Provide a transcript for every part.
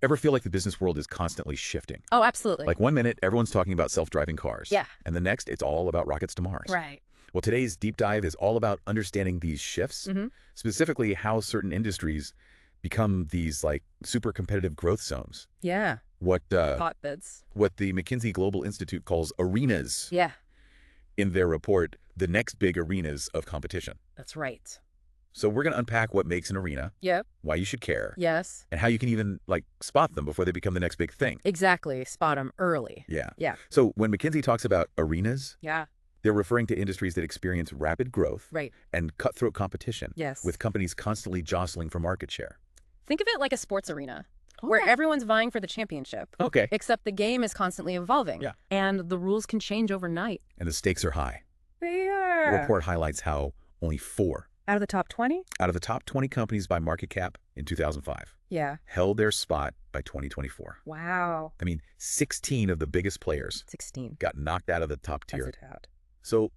Ever feel like the business world is constantly shifting? Oh, absolutely. Like one minute, everyone's talking about self-driving cars. Yeah. And the next, it's all about rockets to Mars. Right. Well, today's deep dive is all about understanding these shifts, specifically how certain industries become these like super competitive growth zones. Yeah. What Hotbeds. what the McKinsey Global Institute calls arenas Yeah. in their report, the next big arenas of competition. That's right. So we're going to unpack what makes an arena, Yep. why you should care, Yes. and how you can even like spot them before they become the next big thing. Exactly. Spot them early. Yeah. Yeah. So when McKinsey talks about arenas, Yeah. they're referring to industries that experience rapid growth Right. and cutthroat competition, Yes. with companies constantly jostling for market share. Think of it like a sports arena where everyone's vying for the championship. Okay. Except the game is constantly evolving. Yeah. And the rules can change overnight. And the stakes are high. They The are. report highlights how only 4 Out of the top 20? out of the top 20 companies by market cap in 2005 Yeah. held their spot by 2024. Wow. I mean, 16 of the biggest players 16. got knocked out of the top tier. That's a tad. So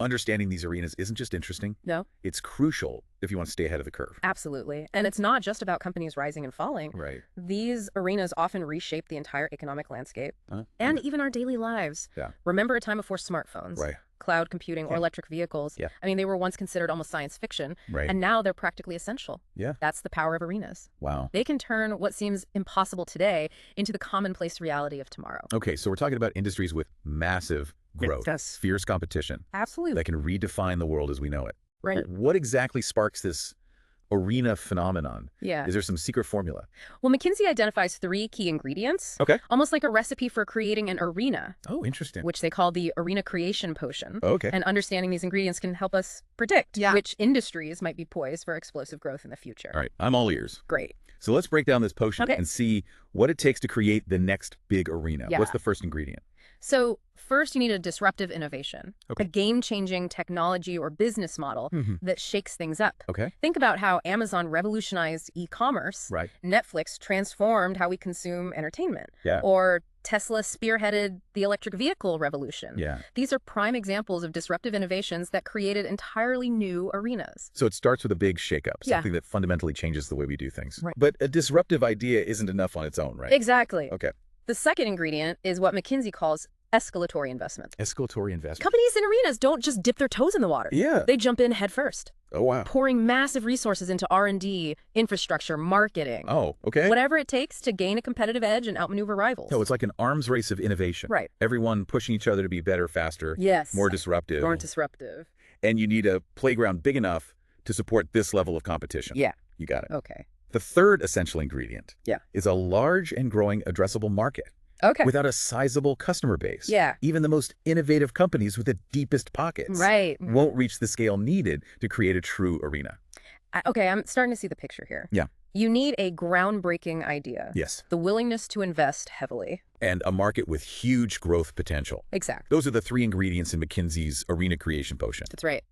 understanding these arenas isn't just interesting. No, It's crucial if you want to stay ahead of the curve. absolutely. And it's not just about companies rising and falling. Right. These arenas often reshape the entire economic landscape and even our daily lives. Yeah. Remember a time before smartphones, Right. cloud computing, or Yeah. electric vehicles? Yeah. I mean, they were once considered almost science fiction, Right. and now they're practically essential. Yeah. That's the power of arenas. Wow. They can turn what seems impossible today into the commonplace reality of tomorrow. Okay, so we're talking about industries with massive growth, Yes. fierce competition Absolutely. that can redefine the world as we know it. Right. What exactly sparks this arena phenomenon? Yeah. Is there some secret formula? Well, McKinsey identifies 3 key ingredients, Okay. almost like a recipe for creating an arena, Oh, interesting. which they call the arena creation potion. Okay. And understanding these ingredients can help us predict which industries might be poised for explosive growth in the future. All right, I'm all ears. Great. So let's break down this potion Okay. and see what it takes to create the next big arena. Yeah. What's the first ingredient? So first, you need a disruptive innovation, Okay. a game-changing technology or business model that shakes things up. Okay. Think about how Amazon revolutionized e-commerce, Right. Netflix transformed how we consume entertainment, Yeah. or Tesla spearheaded the electric vehicle revolution. Yeah. These are prime examples of disruptive innovations that created entirely new arenas. So it starts with a big shakeup, Yeah. something that fundamentally changes the way we do things. Right. But a disruptive idea isn't enough on its own, right? Exactly. Okay. The second ingredient is what McKinsey calls escalatory investment. Escalatory investment. Companies in arenas don't just dip their toes in the water. Yeah. They jump in head first, Oh, wow. pouring massive resources into R&D, infrastructure, marketing, Oh, okay. whatever it takes to gain a competitive edge and outmaneuver rivals. No, it's like an arms race of innovation. Right. Everyone pushing each other to be better, faster, Yes. more disruptive. More disruptive. And you need a playground big enough to support this level of competition. Yeah. You got it. Okay. The third essential ingredient Yeah. is a large and growing addressable market Okay. without a sizable customer base. Yeah. Even the most innovative companies with the deepest pockets Right. won't reach the scale needed to create a true arena. Okay, I'm starting to see the picture here. Yeah. You need a groundbreaking idea. Yes. The willingness to invest heavily. And a market with huge growth potential. Exactly. Those are the 3 ingredients in McKinsey's arena creation potion. That's right.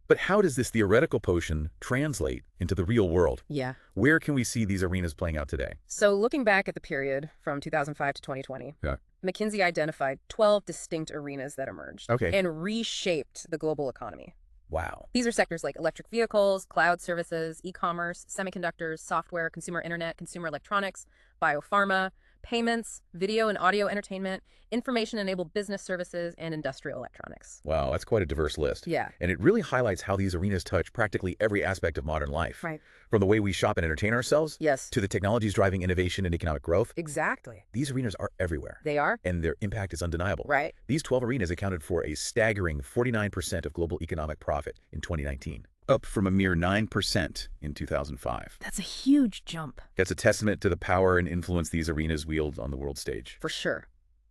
But how does this theoretical potion translate into the real world? Yeah. Where can we see these arenas playing out today? So looking back at the period from 2005 to 2020, Yeah. McKinsey identified 12 distinct arenas that emerged Okay. and reshaped the global economy. Wow. These are sectors like electric vehicles, cloud services, e-commerce, semiconductors, software, consumer internet, consumer electronics, biopharma, payments, video and audio entertainment, information-enabled business services, and industrial electronics. Wow, that's quite a diverse list. Yeah. And it really highlights how these arenas touch practically every aspect of modern life. Right. From the way we shop and entertain ourselves Yes. to the technologies driving innovation and economic growth. Exactly. These arenas are everywhere. They are. And their impact is undeniable. Right. These 12 arenas accounted for a staggering 49% of global economic profit in 2019, up from a mere 9% in 2005. That's a huge jump. That's a testament to the power and influence these arenas wield on the world stage. For sure.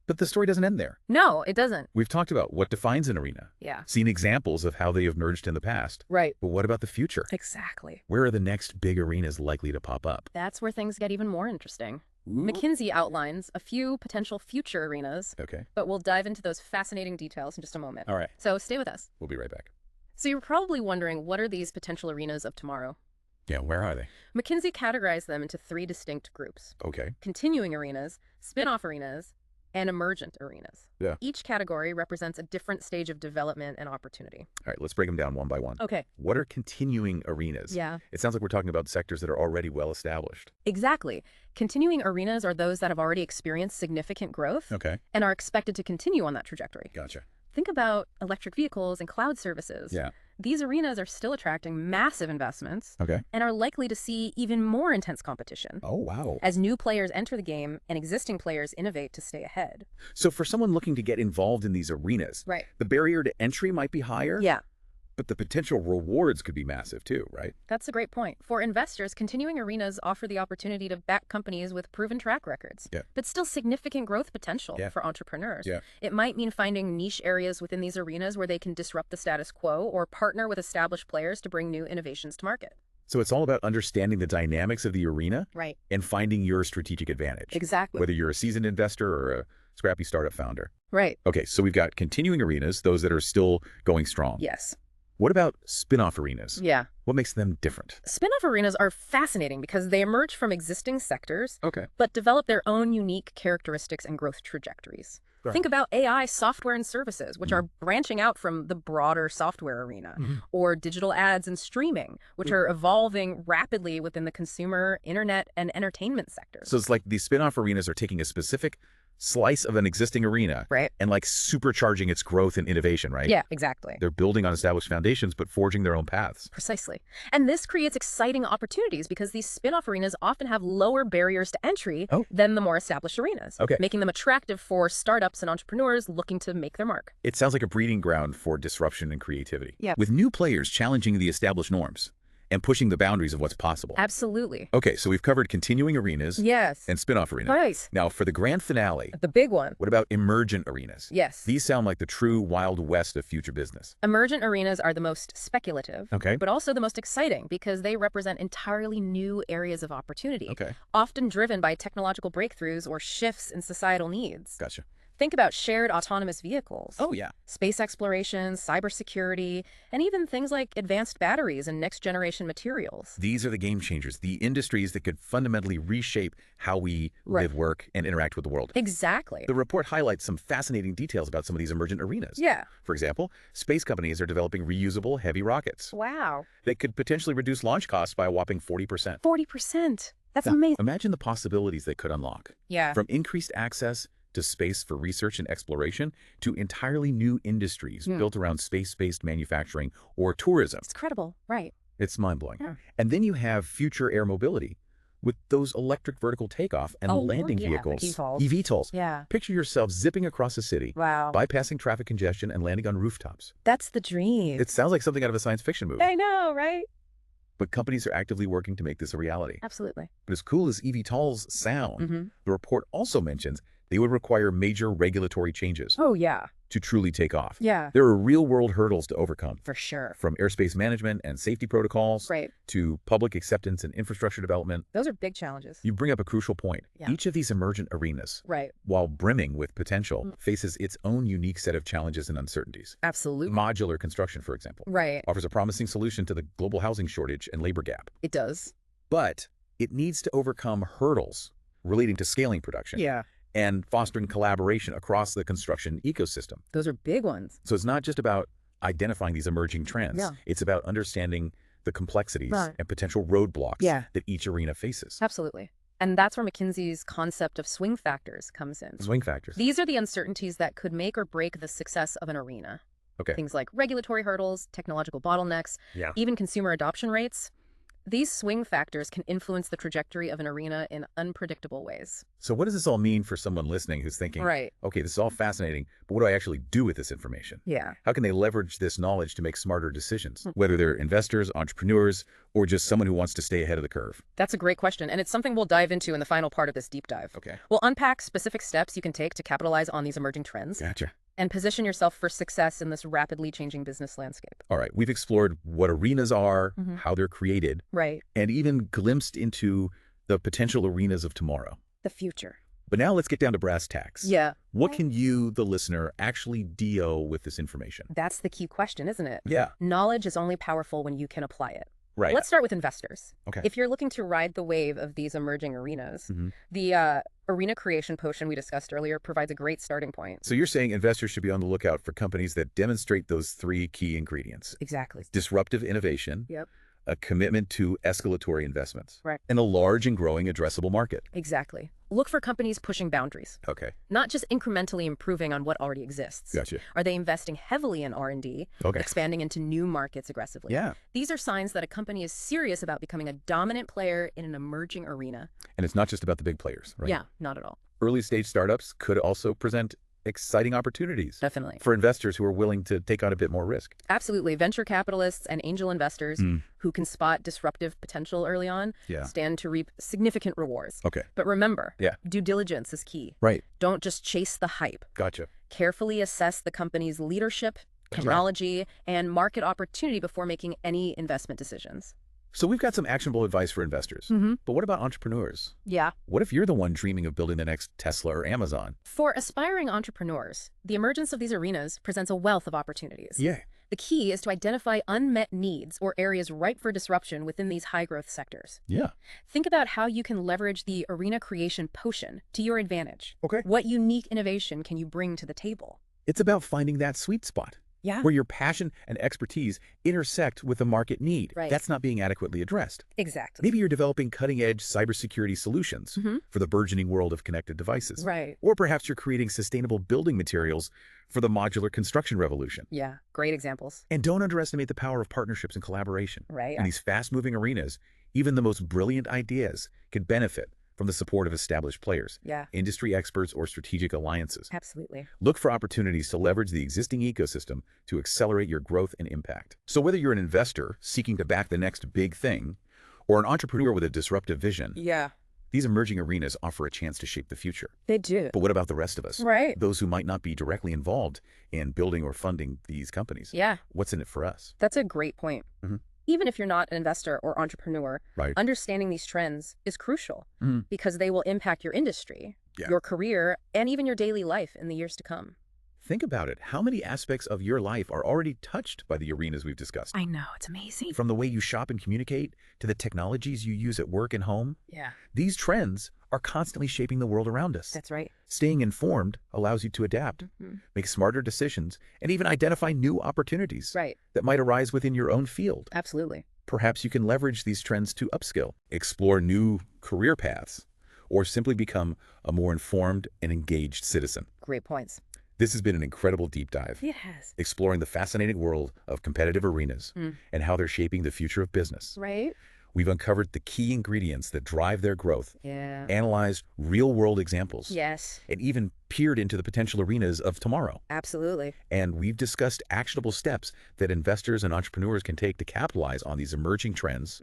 But the story doesn't end there. No, it doesn't. We've talked about what defines an arena, Yeah. seen examples of how they have merged in the past. Right. But what about the future? Exactly. Where are the next big arenas likely to pop up? That's where things get even more interesting. McKinsey outlines a few potential future arenas, Okay. but we'll dive into those fascinating details in just a moment. All right. So stay with us. We'll be right back. So you're probably wondering, what are these potential arenas of tomorrow? Yeah, where are they? McKinsey categorized them into 3 distinct groups: Okay. continuing arenas, spin-off arenas, and emergent arenas. Yeah. Each category represents a different stage of development and opportunity. All right, let's break them down one by one. Okay. What are continuing arenas? Yeah. It sounds like we're talking about sectors that are already well established. Exactly. Continuing arenas are those that have already experienced significant growth Okay. and are expected to continue on that trajectory. Gotcha. Think about electric vehicles and cloud services. Yeah. These arenas are still attracting massive investments Okay. and are likely to see even more intense competition Oh, wow. as new players enter the game and existing players innovate to stay ahead. So for someone looking to get involved in these arenas, Right. the barrier to entry might be higher, Yeah. but the potential rewards could be massive too, right? That's a great point. For investors, continuing arenas offer the opportunity to back companies with proven track records, Yeah. but still significant growth potential Yeah. for entrepreneurs. Yeah. It might mean finding niche areas within these arenas where they can disrupt the status quo or partner with established players to bring new innovations to market. So it's all about understanding the dynamics of the arena Right. and finding your strategic advantage. Exactly. Whether you're a seasoned investor or a scrappy startup founder. Right. Okay, so we've got continuing arenas, those that are still going strong. Yes. What about spin-off arenas? Yeah. What makes them different? Spin-off arenas are fascinating because they emerge from existing sectors, Okay. but develop their own unique characteristics and growth trajectories. Sure. Think about AI software and services, which are branching out from the broader software arena, or digital ads and streaming, which are evolving rapidly within the consumer, internet, and entertainment sectors. So it's like these spin-off arenas are taking a specific slice of an existing arena Right. and like supercharging its growth and innovation, right? Yeah, exactly. They're building on established foundations, but forging their own paths. Precisely. And this creates exciting opportunities because these spin-off arenas often have lower barriers to entry Oh. than the more established arenas, Okay. making them attractive for startups and entrepreneurs looking to make their mark. It sounds like a breeding ground for disruption and creativity. Yeah. With new players challenging the established norms and pushing the boundaries of what's possible. Absolutely. Okay, so we've covered continuing arenas Yes. and spin-off arenas. Nice. Now, for the grand finale, The big one. what about emergent arenas? Yes. These sound like the true Wild West of future business. Emergent arenas are the most speculative, Okay. but also the most exciting because they represent entirely new areas of opportunity, Okay, often driven by technological breakthroughs or shifts in societal needs. gotcha. Think about shared autonomous vehicles, Oh, yeah. space exploration, cybersecurity, and even things like advanced batteries and next-generation materials. These are the game changers, the industries that could fundamentally reshape how we Right. live, work, and interact with the world. Exactly. The report highlights some fascinating details about some of these emergent arenas. Yeah. For example, space companies are developing reusable heavy rockets Wow. that could potentially reduce launch costs by a whopping 40%. 40%. That's Now, amazing. imagine the possibilities they could unlock. Yeah. From increased access to space for research and exploration to entirely new industries built around space-based manufacturing or tourism. It's credible. Right. It's mind-blowing. Yeah. And then you have future air mobility with those electric vertical takeoff and landing yeah, vehicles, eVTOLs. eVTOLs. Yeah. Picture yourself zipping across a city, Wow. bypassing traffic congestion and landing on rooftops. That's the dream. It sounds like something out of a science fiction movie, I know, right? but companies are actively working to make this a reality. Absolutely. But as cool as eVTOLs sound, Mm-hmm. the report also mentions they would require major regulatory changes Oh, yeah. to truly take off. Yeah. There are real-world hurdles to overcome, For sure. from airspace management and safety protocols Right. to public acceptance and infrastructure development. Those are big challenges. You bring up a crucial point. Yeah. Each of these emergent arenas, Right. while brimming with potential, faces its own unique set of challenges and uncertainties. Absolutely. Modular construction, for example, Right. offers a promising solution to the global housing shortage and labor gap. It does. But it needs to overcome hurdles relating to scaling production Yeah. and fostering collaboration across the construction ecosystem. Those are big ones. So it's not just about identifying these emerging trends. Yeah. It's about understanding the complexities Right. and potential roadblocks Yeah. that each arena faces. Absolutely. And that's where McKinsey's concept of swing factors comes in. Swing factors. These are the uncertainties that could make or break the success of an arena. Okay. Things like regulatory hurdles, technological bottlenecks, Yeah. even consumer adoption rates. These swing factors can influence the trajectory of an arena in unpredictable ways. So what does this all mean for someone listening who's thinking, Right. okay, this is all fascinating, but what do I actually do with this information? Yeah. How can they leverage this knowledge to make smarter decisions, whether they're investors, entrepreneurs, or just someone who wants to stay ahead of the curve? That's a great question, and it's something we'll dive into in the final part of this deep dive. Okay. We'll unpack specific steps you can take to capitalize on these emerging trends Gotcha. and position yourself for success in this rapidly changing business landscape. All right. We've explored what arenas are, Mhm. how they're created, Right. and even glimpsed into the potential arenas of tomorrow. The future. But now let's get down to brass tacks. Yeah. What can you, the listener, actually do with this information? That's the key question, isn't it? Yeah. Knowledge is only powerful when you can apply it. Right. Let's start with investors. Okay. If you're looking to ride the wave of these emerging arenas, Mhm. the arena creation potion we discussed earlier provides a great starting point. So you're saying investors should be on the lookout for companies that demonstrate those three key ingredients: Exactly. disruptive innovation, Yep. a commitment to escalatory investments, Right. and a large and growing addressable market. Exactly. Look for companies pushing boundaries, Okay, not just incrementally improving on what already exists. gotcha. Are they investing heavily in R&D, Okay. expanding into new markets aggressively? Yeah, These are signs that a company is serious about becoming a dominant player in an emerging arena. and it's not just about the big players, right? Yeah, not at all. Early stage startups could also present exciting opportunities Definitely. for investors who are willing to take on a bit more risk. Absolutely. Venture capitalists and angel investors who can spot disruptive potential early on Yeah. stand to reap significant rewards. Okay. But remember, Yeah. due diligence is key. Right. Don't just chase the hype. Gotcha. Carefully assess the company's leadership, technology, and market opportunity before making any investment decisions. So we've got some actionable advice for investors. But what about entrepreneurs? Yeah. What if you're the one dreaming of building the next Tesla or Amazon? For aspiring entrepreneurs, the emergence of these arenas presents a wealth of opportunities. Yeah. The key is to identify unmet needs or areas ripe for disruption within these high-growth sectors. Yeah. Think about how you can leverage the arena creation potion to your advantage. Okay. What unique innovation can you bring to the table? It's about finding that sweet spot Yeah. where your passion and expertise intersect with the market need. Right. That's not being adequately addressed. Exactly. Maybe you're developing cutting-edge cybersecurity solutions for the burgeoning world of connected devices. Right. Or perhaps you're creating sustainable building materials for the modular construction revolution. Yeah. Great examples. And don't underestimate the power of partnerships and collaboration. Right. In these fast-moving arenas, even the most brilliant ideas could benefit from the support of established players, Yeah. industry experts, or strategic alliances. Absolutely. Look for opportunities to leverage the existing ecosystem to accelerate your growth and impact. So whether you're an investor seeking to back the next big thing, or an entrepreneur with a disruptive vision, Yeah. these emerging arenas offer a chance to shape the future. They do. But what about the rest of us? Right. Those who might not be directly involved in building or funding these companies. Yeah. What's in it for us? That's a great point. Mhm. Even if you're not an investor or entrepreneur, Right. understanding these trends is crucial Mhm. because they will impact your industry, Yeah. your career, and even your daily life in the years to come. Think about it. How many aspects of your life are already touched by the arenas we've discussed? I know. It's amazing. From the way you shop and communicate to the technologies you use at work and home, Yeah. these trends are constantly shaping the world around us. That's right. Staying informed allows you to adapt, make smarter decisions, and even identify new opportunities Right. that might arise within your own field. Absolutely. Perhaps you can leverage these trends to upskill, explore new career paths, or simply become a more informed and engaged citizen. Great points. This has been an incredible deep dive, It has. exploring the fascinating world of competitive arenas and how they're shaping the future of business. Right? We've uncovered the key ingredients that drive their growth, Yeah. analyzed real-world examples, Yes. and even peered into the potential arenas of tomorrow. Absolutely. And we've discussed actionable steps that investors and entrepreneurs can take to capitalize on these emerging trends,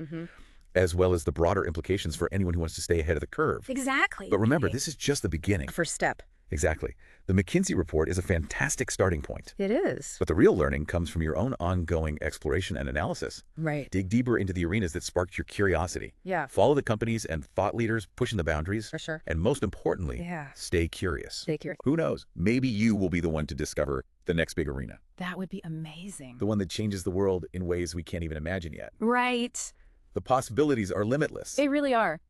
as well as the broader implications for anyone who wants to stay ahead of the curve. Exactly. But remember, this is just the beginning. First step. Exactly. The McKinsey report is a fantastic starting point. It is. But the real learning comes from your own ongoing exploration and analysis. Right. Dig deeper into the arenas that sparked your curiosity. Yeah. Follow the companies and thought leaders pushing the boundaries. For sure. And most importantly, Yeah. stay curious. Stay curious. Who knows? Maybe you will be the one to discover the next big arena. That would be amazing. The one that changes the world in ways we can't even imagine yet. Right. The possibilities are limitless. They really are.